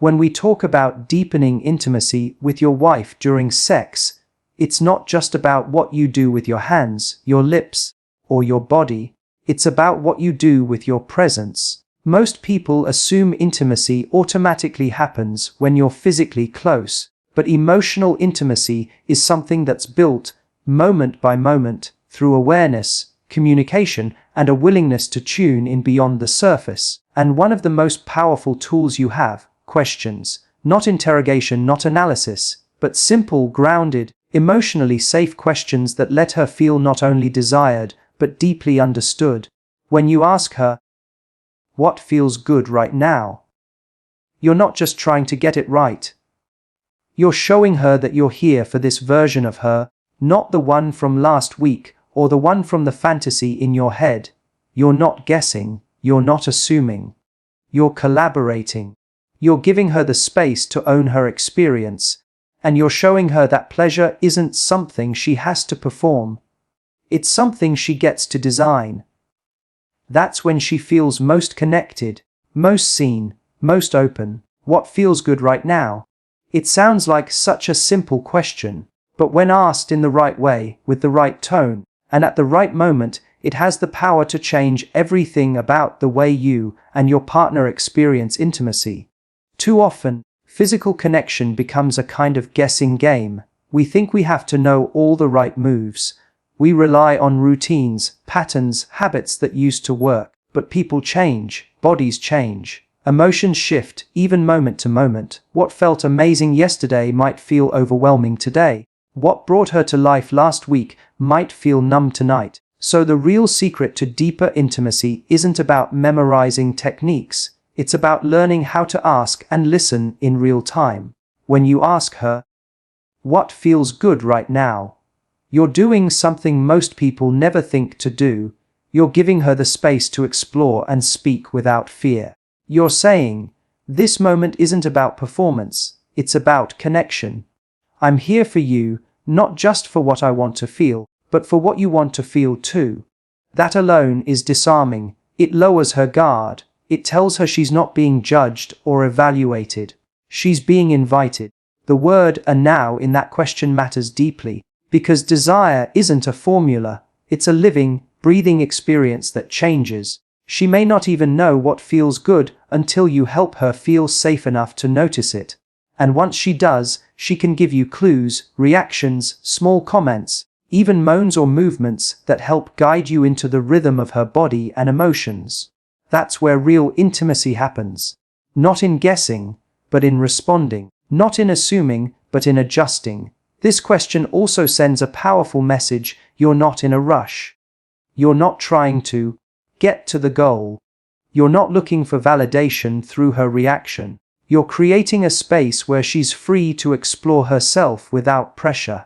When we talk about deepening intimacy with your wife during sex, it's not just about what you do with your hands, your lips, or your body. It's about what you do with your presence. Most people assume intimacy automatically happens when you're physically close, but emotional intimacy is something that's built, moment by moment, through awareness, communication, and a willingness to tune in beyond the surface. And one of the most powerful tools you have, questions, not interrogation, not analysis, but simple, grounded, emotionally safe questions that let her feel not only desired, but deeply understood. When you ask her, "What feels good right now?" you're not just trying to get it right. You're showing her that you're here for this version of her, not the one from last week or the one from the fantasy in your head. You're not guessing, you're not assuming. You're collaborating. You're giving her the space to own her experience, and you're showing her that pleasure isn't something she has to perform. It's something she gets to design. That's when she feels most connected, most seen, most open. What feels good right now? It sounds like such a simple question, but when asked in the right way, with the right tone, and at the right moment, it has the power to change everything about the way you and your partner experience intimacy. Too often, physical connection becomes a kind of guessing game. We think we have to know all the right moves. We rely on routines, patterns, habits that used to work. But people change, bodies change, emotions shift, even moment to moment. What felt amazing yesterday might feel overwhelming today. What brought her to life last week might feel numb tonight. So the real secret to deeper intimacy isn't about memorizing techniques. It's about learning how to ask and listen in real time. When you ask her, "What feels good right now?" you're doing something most people never think to do. You're giving her the space to explore and speak without fear. You're saying, "This moment isn't about performance, it's about connection. I'm here for you, not just for what I want to feel, but for what you want to feel too." That alone is disarming. It lowers her guard. It tells her she's not being judged or evaluated. She's being invited. The word "and now" in that question matters deeply, because desire isn't a formula. It's a living, breathing experience that changes. She may not even know what feels good until you help her feel safe enough to notice it. And once she does, she can give you clues, reactions, small comments, even moans or movements that help guide you into the rhythm of her body and emotions. That's where real intimacy happens. Not in guessing, but in responding. Not in assuming, but in adjusting. This question also sends a powerful message. You're not in a rush. You're not trying to get to the goal. You're not looking for validation through her reaction. You're creating a space where she's free to explore herself without pressure.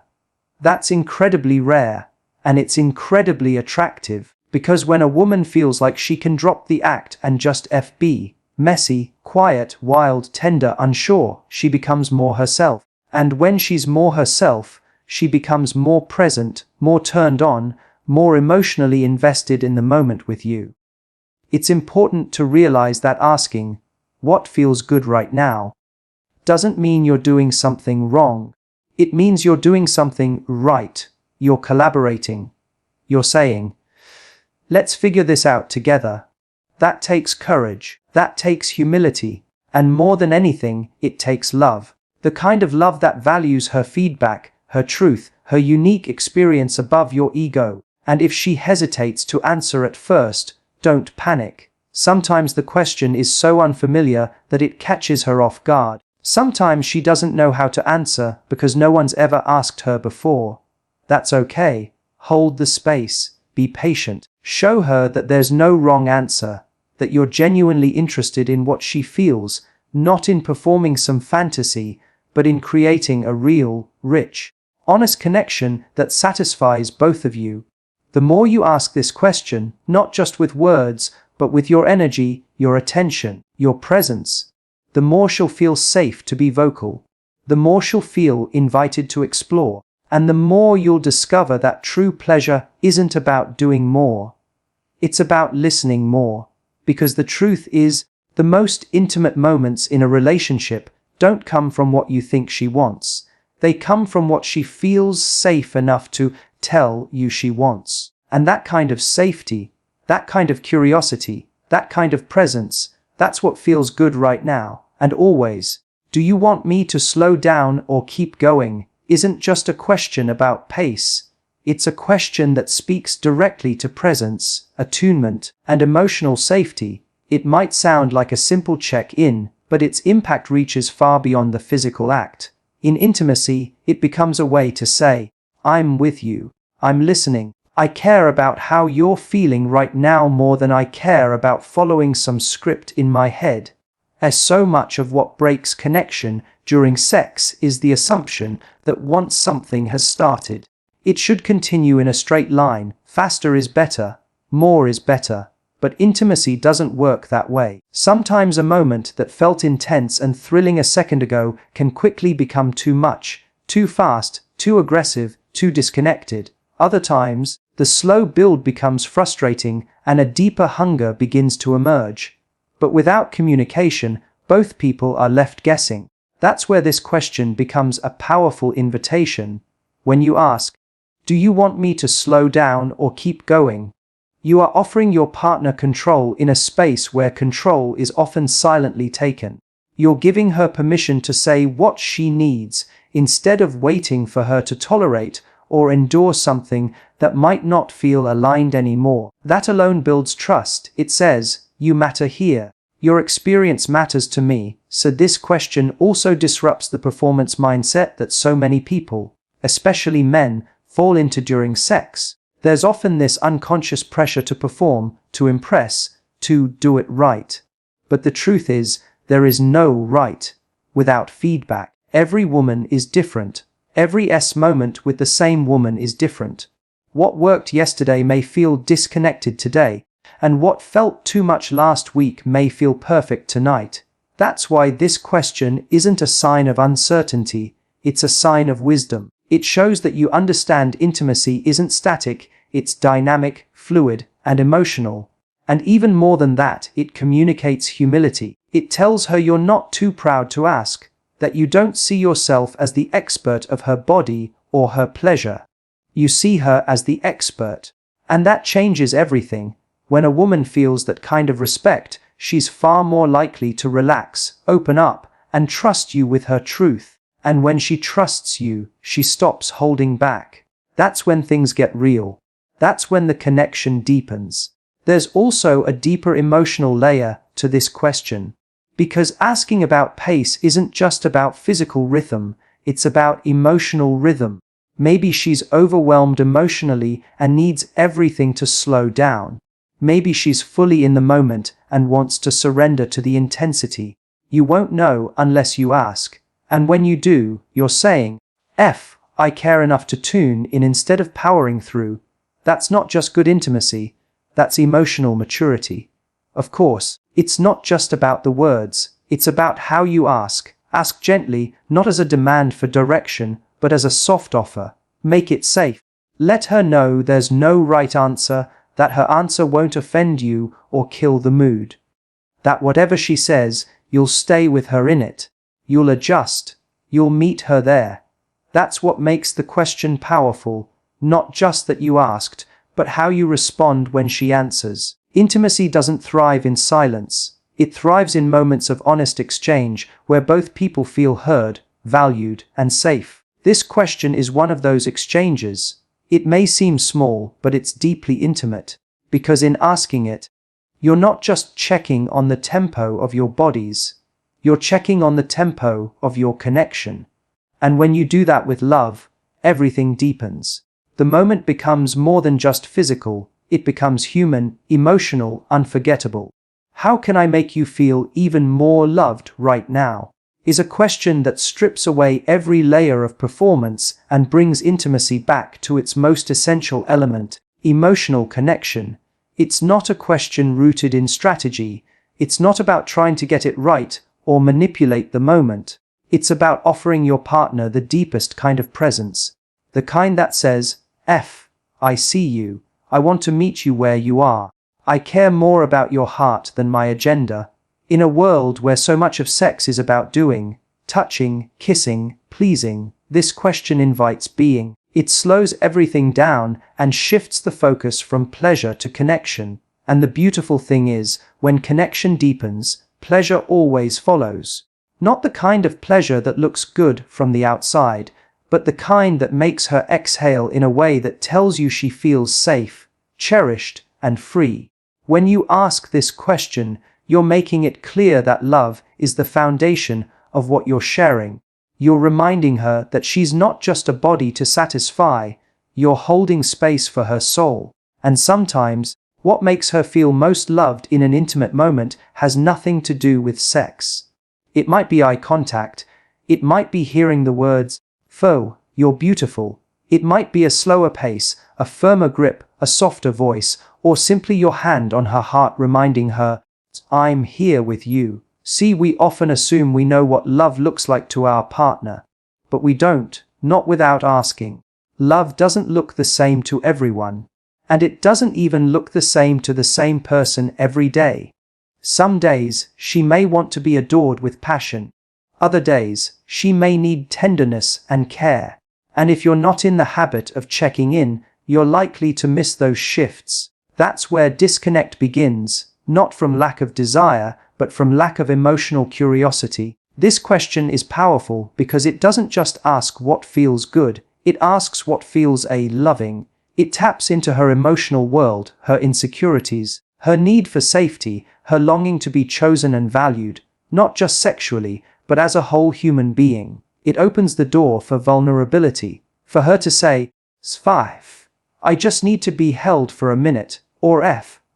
That's incredibly rare, and it's incredibly attractive, because when a woman feels like she can drop the act and just be messy, quiet, wild, tender, unsure, she becomes more herself. And when she's more herself, she becomes more present, more turned on, more emotionally invested in the moment with you. It's important to realize that asking, "What feels good right now?" doesn't mean you're doing something wrong. It means you're doing something right. You're collaborating. You're saying, "Let's figure this out together." That takes courage. That takes humility. And more than anything, it takes love. The kind of love that values her feedback, her truth, her unique experience above your ego. And if she hesitates to answer at first, don't panic. Sometimes the question is so unfamiliar that it catches her off guard. Sometimes she doesn't know how to answer because no one's ever asked her before. That's okay. Hold the space. Be patient. Show her that there's no wrong answer, that you're genuinely interested in what she feels, not in performing some fantasy, but in creating a real, rich, honest connection that satisfies both of you. The more you ask this question, not just with words, but with your energy, your attention, your presence, the more she'll feel safe to be vocal, the more she'll feel invited to explore, and the more you'll discover that true pleasure isn't about doing more. It's about listening more, because the truth is, The most intimate moments in a relationship don't come from what you think she wants. They come from what she feels safe enough to tell you she wants. And that kind of safety, that kind of curiosity, that kind of presence, that's what feels good right now, and always. Do you want me to slow down or keep going? Isn't just a question about pace. It's a question that speaks directly to presence, attunement, and emotional safety. It might sound like a simple check-in, but its impact reaches far beyond the physical act. In intimacy, it becomes a way to say, I'm with you, I'm listening, I care about how you're feeling right now more than I care about following some script in my head. As so much of what breaks connection during sex is the assumption that once something has started, it should continue in a straight line. Faster is better, more is better. But intimacy doesn't work that way. Sometimes a moment that felt intense and thrilling a second ago can quickly become too much, too fast, too aggressive, too disconnected. Other times, the slow build becomes frustrating and a deeper hunger begins to emerge. But without communication, both people are left guessing. That's where this question becomes a powerful invitation. When you ask, do you want me to slow down or keep going? You are offering your partner control in a space where control is often silently taken. You're giving her permission to say what she needs, instead of waiting for her to tolerate or endure something that might not feel aligned anymore. That alone builds trust. It says, you matter here. Your experience matters to me. So this question also disrupts the performance mindset that so many people, especially men, fall into during sex. There's often this unconscious pressure to perform, to impress, to do it right. But the truth is, there is no right without feedback. Every woman is different. Every moment with the same woman is different. What worked yesterday may feel disconnected today, and what felt too much last week may feel perfect tonight. That's why this question isn't a sign of uncertainty, it's a sign of wisdom. It shows that you understand intimacy isn't static, it's dynamic, fluid, and emotional. And even more than that, it communicates humility. It tells her you're not too proud to ask, that you don't see yourself as the expert of her body or her pleasure. You see her as the expert. And that changes everything. When a woman feels that kind of respect, she's far more likely to relax, open up, and trust you with her truth. And when she trusts you, she stops holding back. That's when things get real. That's when the connection deepens. There's also a deeper emotional layer to this question. Because asking about pace isn't just about physical rhythm, it's about emotional rhythm. Maybe she's overwhelmed emotionally and needs everything to slow down. Maybe she's fully in the moment and wants to surrender to the intensity. You won't know unless you ask. And when you do, you're saying, I care enough to tune in instead of powering through. That's not just good intimacy, that's emotional maturity. Of course, it's not just about the words, it's about how you ask. Ask gently, not as a demand for direction, but as a soft offer. Make it safe. Let her know there's no right answer, that her answer won't offend you or kill the mood. That whatever she says, you'll stay with her in it. You'll adjust. You'll meet her there. That's what makes the question powerful. Not just that you asked, but how you respond when she answers. Intimacy doesn't thrive in silence. It thrives in moments of honest exchange where both people feel heard, valued, and safe. This question is one of those exchanges. It may seem small, but it's deeply intimate. Because in asking it, you're not just checking on the tempo of your bodies. You're checking on the tempo of your connection. And when you do that with love, everything deepens. The moment becomes more than just physical, it becomes human, emotional, unforgettable. How can I make you feel even more loved right now? Is a question that strips away every layer of performance and brings intimacy back to its most essential element, emotional connection. It's not a question rooted in strategy. It's not about trying to get it right or manipulate the moment. It's about offering your partner the deepest kind of presence. The kind that says, I see you. I want to meet you where you are. I care more about your heart than my agenda. In a world where so much of sex is about doing, touching, kissing, pleasing, this question invites being. It slows everything down and shifts the focus from pleasure to connection. And the beautiful thing is, when connection deepens, pleasure always follows. Not the kind of pleasure that looks good from the outside, but the kind that makes her exhale in a way that tells you she feels safe, cherished, and free. When you ask this question, you're making it clear that love is the foundation of what you're sharing. You're reminding her that she's not just a body to satisfy, you're holding space for her soul. And sometimes, what makes her feel most loved in an intimate moment has nothing to do with sex. It might be eye contact, it might be hearing the words, "Fo, you're beautiful." It might be a slower pace, a firmer grip, a softer voice, or simply your hand on her heart reminding her, "I'm here with you." See, we often assume we know what love looks like to our partner. But we don't, not without asking. Love doesn't look the same to everyone. And it doesn't even look the same to the same person every day. Some days, she may want to be adored with passion. Other days, she may need tenderness and care. And if you're not in the habit of checking in, you're likely to miss those shifts. That's where disconnect begins, not from lack of desire, but from lack of emotional curiosity. This question is powerful because it doesn't just ask what feels good, it asks what feels loving. It taps into her emotional world, her insecurities, her need for safety, her longing to be chosen and valued, not just sexually, but as a whole human being. It opens the door for vulnerability, for her to say, "Sfife, I just need to be held for a minute," or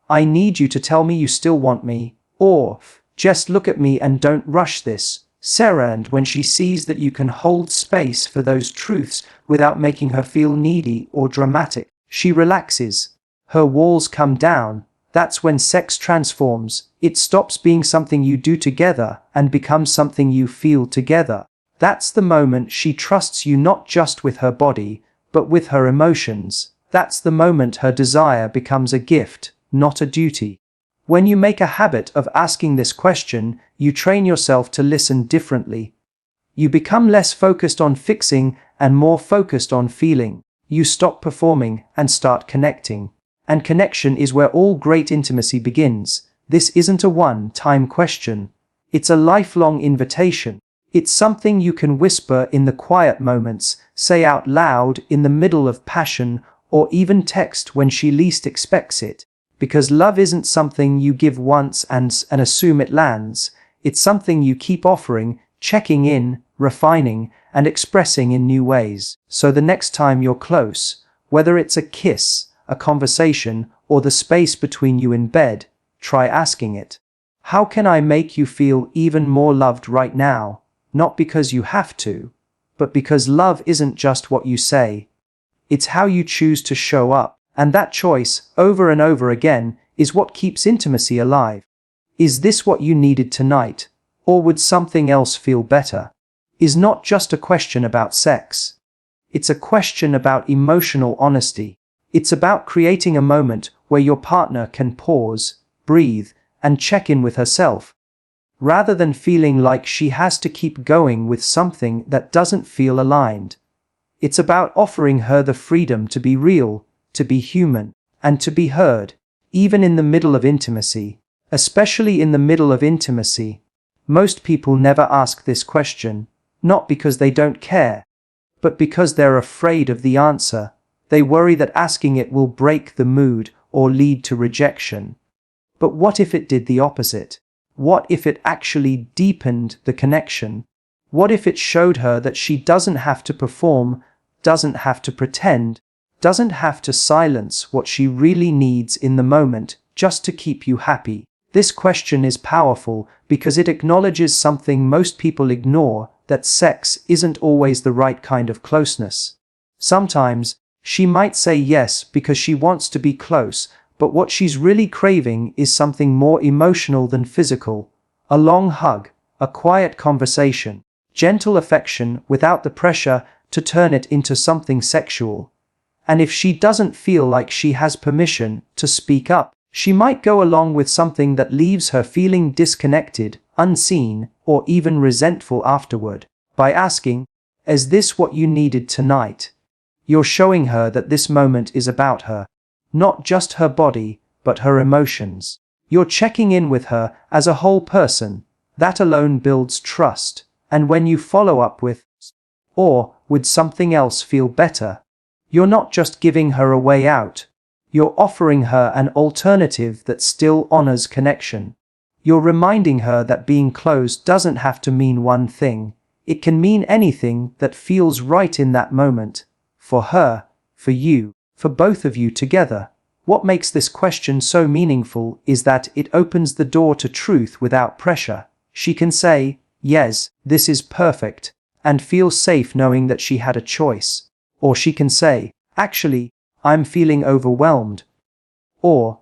"I need you to tell me you still want me," or "Just look at me and don't rush this." Sarah, and when she sees that you can hold space for those truths without making her feel needy or dramatic, she relaxes. Her walls come down. That's when sex transforms. It stops being something you do together and becomes something you feel together. That's the moment she trusts you not just with her body, but with her emotions. That's the moment her desire becomes a gift, not a duty. When you make a habit of asking this question, you train yourself to listen differently. You become less focused on fixing and more focused on feeling. You stop performing and start connecting. And connection is where all great intimacy begins. This isn't a one-time question. It's a lifelong invitation. It's something you can whisper in the quiet moments, say out loud in the middle of passion, or even text when she least expects it. Because love isn't something you give once and assume it lands. It's something you keep offering, checking in, refining, and expressing in new ways. So the next time you're close, whether it's a kiss, a conversation, or the space between you in bed, try asking it. How can I make you feel even more loved right now? Not because you have to, but because love isn't just what you say. It's how you choose to show up. And that choice, over and over again, is what keeps intimacy alive. Is this what you needed tonight? Or would something else feel better? Is not just a question about sex. It's a question about emotional honesty. It's about creating a moment where your partner can pause, breathe, and check in with herself, rather than feeling like she has to keep going with something that doesn't feel aligned. It's about offering her the freedom to be real, to be human, and to be heard, even in the middle of intimacy. Especially in the middle of intimacy. Most people never ask this question, not because they don't care, but because they're afraid of the answer. They worry that asking it will break the mood or lead to rejection. But what if it did the opposite? What if it actually deepened the connection? What if it showed her that she doesn't have to perform, doesn't have to pretend, doesn't have to silence what she really needs in the moment just to keep you happy? This question is powerful because it acknowledges something most people ignore, that sex isn't always the right kind of closeness. Sometimes, she might say yes because she wants to be close, but what she's really craving is something more emotional than physical. A long hug, a quiet conversation, gentle affection without the pressure to turn it into something sexual. And if she doesn't feel like she has permission to speak up, She might go along with something that leaves her feeling disconnected, unseen, or even resentful afterward. By asking, "Is this what you needed tonight?" you're showing her that this moment is about her. Not just her body, but her emotions. You're checking in with her as a whole person. That alone builds trust. And when you follow up with, "Or would something else feel better?" you're not just giving her a way out. You're offering her an alternative that still honors connection. You're reminding her that being close doesn't have to mean one thing. It can mean anything that feels right in that moment. For her, for you, for both of you together. What makes this question so meaningful is that it opens the door to truth without pressure. She can say, "Yes, this is perfect," and feel safe knowing that she had a choice. Or she can say, "Actually, I'm feeling overwhelmed." Or,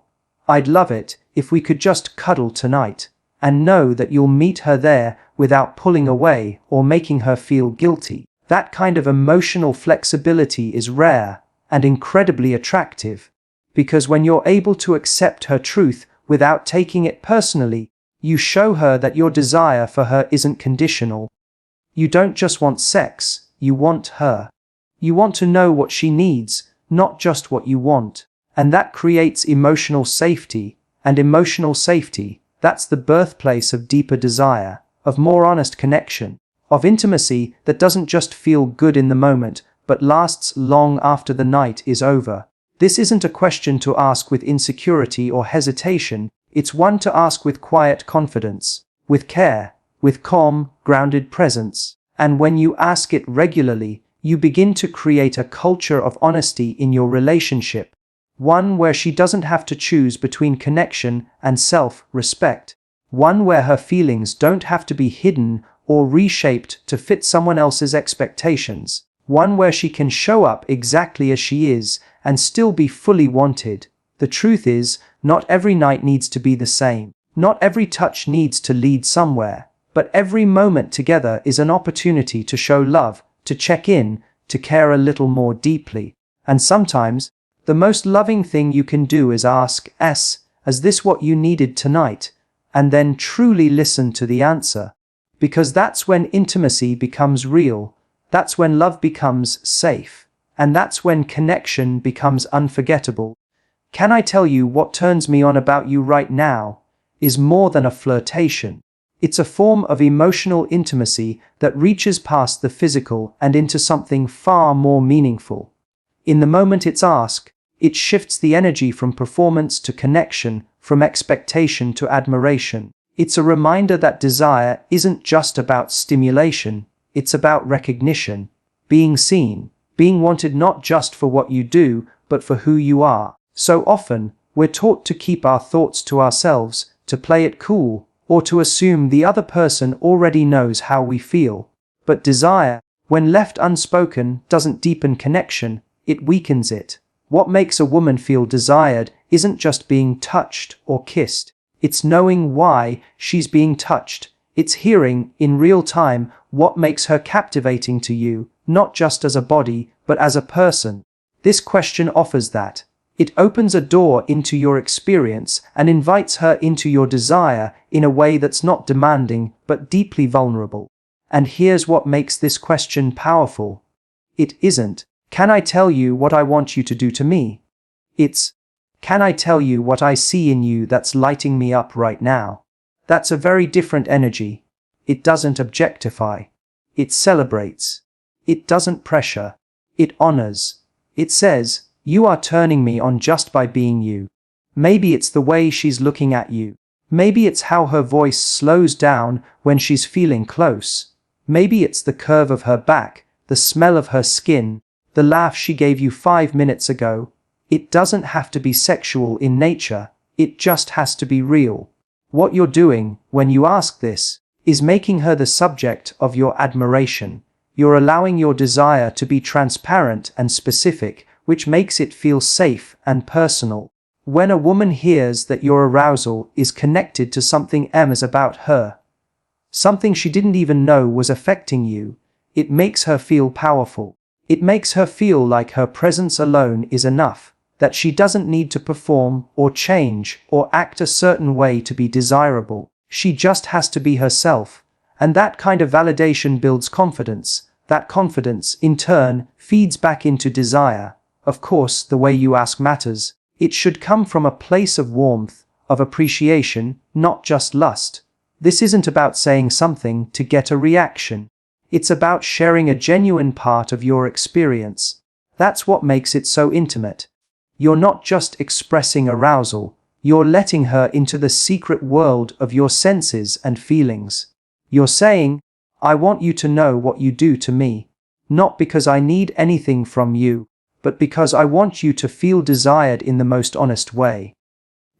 "I'd love it if we could just cuddle tonight," and know that you'll meet her there without pulling away or making her feel guilty. That kind of emotional flexibility is rare and incredibly attractive, because when you're able to accept her truth without taking it personally, you show her that your desire for her isn't conditional. You don't just want sex, you want her. You want to know what she needs, not just what you want. And that creates emotional safety, and emotional safety, that's the birthplace of deeper desire, of more honest connection, of intimacy that doesn't just feel good in the moment, but lasts long after the night is over. This isn't a question to ask with insecurity or hesitation, it's one to ask with quiet confidence, with care, with calm, grounded presence. And when you ask it regularly, you begin to create a culture of honesty in your relationship, one where she doesn't have to choose between connection and self-respect, one where her feelings don't have to be hidden or reshaped to fit someone else's expectations, one where she can show up exactly as she is and still be fully wanted. The truth is, not every night needs to be the same. Not every touch needs to lead somewhere, but every moment together is an opportunity to show love, to check in, to care a little more deeply. And sometimes, the most loving thing you can do is ask, "Is this what you needed tonight?" and then truly listen to the answer. Because that's when intimacy becomes real, that's when love becomes safe, and that's when connection becomes unforgettable. "Can I tell you what turns me on about you right now?" is more than a flirtation. It's a form of emotional intimacy that reaches past the physical and into something far more meaningful. In the moment it's asked, it shifts the energy from performance to connection, from expectation to admiration. It's a reminder that desire isn't just about stimulation, it's about recognition, being seen, being wanted not just for what you do, but for who you are. So often, we're taught to keep our thoughts to ourselves, to play it cool, or to assume the other person already knows how we feel. But desire, when left unspoken, doesn't deepen connection, it weakens it. What makes a woman feel desired isn't just being touched or kissed. It's knowing why she's being touched. It's hearing, in real time, what makes her captivating to you, not just as a body, but as a person. This question offers that. It opens a door into your experience and invites her into your desire in a way that's not demanding, but deeply vulnerable. And here's what makes this question powerful. It isn't, "Can I tell you what I want you to do to me?" It's, "Can I tell you what I see in you that's lighting me up right now?" That's a very different energy. It doesn't objectify. It celebrates. It doesn't pressure. It honors. It says, "You are turning me on just by being you." Maybe it's the way she's looking at you. Maybe it's how her voice slows down when she's feeling close. Maybe it's the curve of her back, the smell of her skin, the laugh she gave you 5 minutes ago. It doesn't have to be sexual in nature, it just has to be real. What you're doing, when you ask this, is making her the subject of your admiration. You're allowing your desire to be transparent and specific, which makes it feel safe and personal. When a woman hears that your arousal is connected to something is about her, something she didn't even know was affecting you, it makes her feel powerful. It makes her feel like her presence alone is enough, that she doesn't need to perform or change or act a certain way to be desirable. She just has to be herself. And that kind of validation builds confidence. That confidence, in turn, feeds back into desire. Of course, the way you ask matters. It should come from a place of warmth, of appreciation, not just lust. This isn't about saying something to get a reaction. It's about sharing a genuine part of your experience. That's what makes it so intimate. You're not just expressing arousal, you're letting her into the secret world of your senses and feelings. You're saying, I want you to know what you do to me. Not because I need anything from you, but because I want you to feel desired in the most honest way.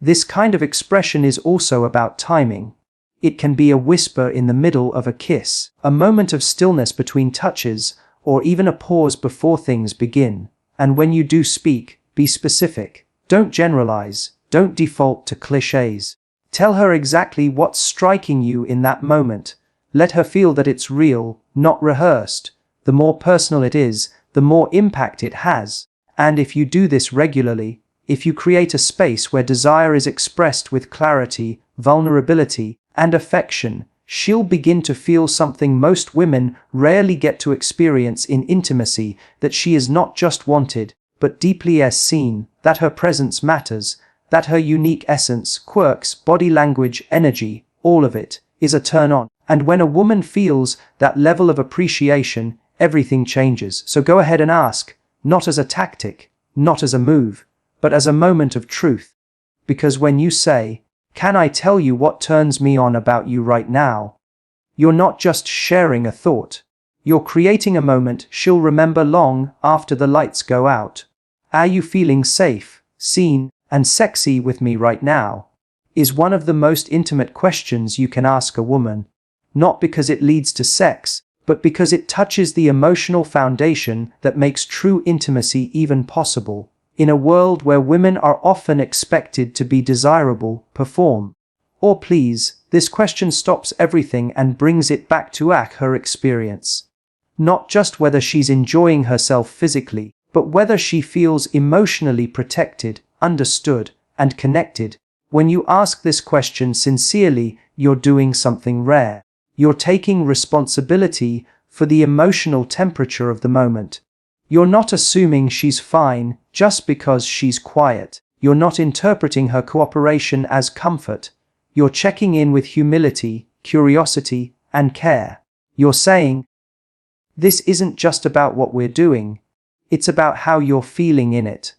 This kind of expression is also about timing. It can be a whisper in the middle of a kiss, a moment of stillness between touches, or even a pause before things begin. And when you do speak, be specific. Don't generalize. Don't default to clichés. Tell her exactly what's striking you in that moment. Let her feel that it's real, not rehearsed. The more personal it is, the more impact it has. And if you do this regularly, if you create a space where desire is expressed with clarity, vulnerability, and affection, she'll begin to feel something most women rarely get to experience in intimacy, that she is not just wanted, but deeply seen, that her presence matters, that her unique essence, quirks, body language, energy, all of it, is a turn-on. And when a woman feels that level of appreciation, everything changes. So go ahead and ask, not as a tactic, not as a move, but as a moment of truth. Because when you say, can I tell you what turns me on about you right now? You're not just sharing a thought. You're creating a moment she'll remember long after the lights go out. Are you feeling safe, seen, and sexy with me right now? Is one of the most intimate questions you can ask a woman. Not because it leads to sex, but because it touches the emotional foundation that makes true intimacy even possible. In a world where women are often expected to be desirable, perform, or please, this question stops everything and brings it back to her experience. Not just whether she's enjoying herself physically, but whether she feels emotionally protected, understood, and connected. When you ask this question sincerely, you're doing something rare. You're taking responsibility for the emotional temperature of the moment. You're not assuming she's fine just because she's quiet. You're not interpreting her cooperation as comfort. You're checking in with humility, curiosity, and care. You're saying, this isn't just about what we're doing. It's about how you're feeling in it.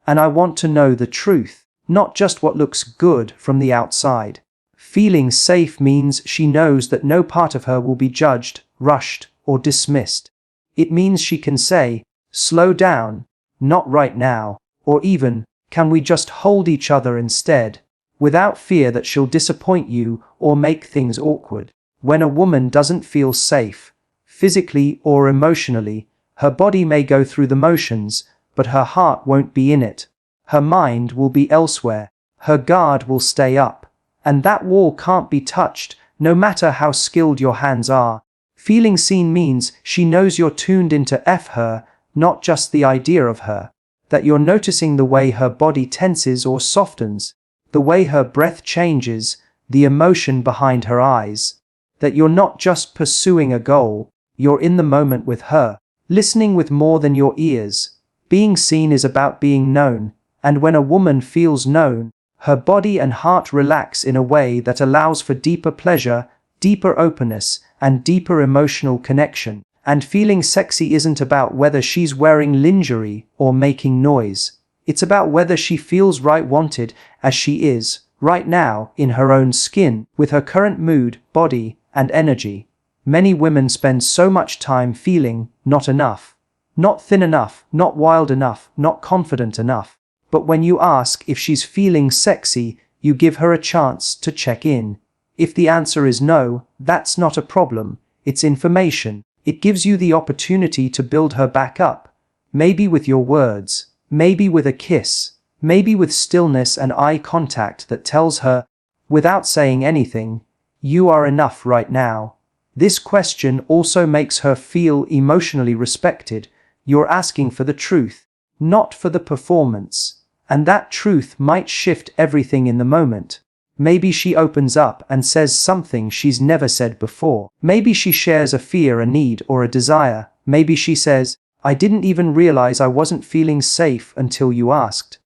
And I want to know the truth, not just what looks good from the outside. Feeling safe means she knows that no part of her will be judged, rushed, or dismissed. It means she can say, slow down, not right now, or even, can we just hold each other instead, without fear that she'll disappoint you or make things awkward. When a woman doesn't feel safe, physically or emotionally, her body may go through the motions, but her heart won't be in it. Her mind will be elsewhere. Her guard will stay up. And that wall can't be touched, no matter how skilled your hands are. Feeling seen means she knows you're tuned into her, not just the idea of her. That you're noticing the way her body tenses or softens, the way her breath changes, the emotion behind her eyes. That you're not just pursuing a goal, you're in the moment with her, listening with more than your ears. Being seen is about being known, and when a woman feels known, her body and heart relax in a way that allows for deeper pleasure, deeper openness, and deeper emotional connection. And feeling sexy isn't about whether she's wearing lingerie or making noise. It's about whether she feels right, wanted as she is, right now, in her own skin, with her current mood, body, and energy. Many women spend so much time feeling not enough. Not thin enough, not wild enough, not confident enough. But when you ask if she's feeling sexy, you give her a chance to check in. If the answer is no, that's not a problem, it's information. It gives you the opportunity to build her back up. Maybe with your words, maybe with a kiss, maybe with stillness and eye contact that tells her, without saying anything, you are enough right now. This question also makes her feel emotionally respected. You're asking for the truth, not for the performance. And that truth might shift everything in the moment. Maybe she opens up and says something she's never said before. Maybe she shares a fear, a need, or a desire. Maybe she says, "I didn't even realize I wasn't feeling safe until you asked."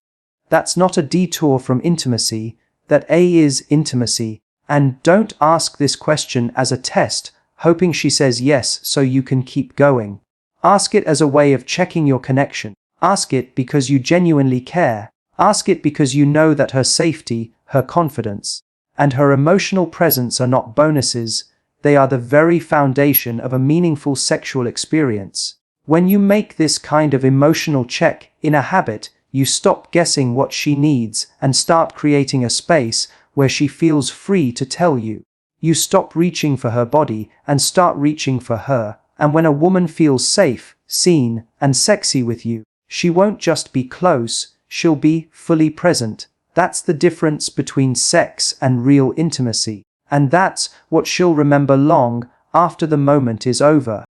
That's not a detour from intimacy, that is intimacy. And don't ask this question as a test, hoping she says yes so you can keep going. Ask it as a way of checking your connection. Ask it because you genuinely care. Ask it because you know that her safety, her confidence, and her emotional presence are not bonuses, they are the very foundation of a meaningful sexual experience. When you make this kind of emotional check in a habit, you stop guessing what she needs and start creating a space where she feels free to tell you. You stop reaching for her body and start reaching for her, and when a woman feels safe, seen, and sexy with you, she won't just be close, she'll be fully present. That's the difference between sex and real intimacy. And that's what she'll remember long after the moment is over.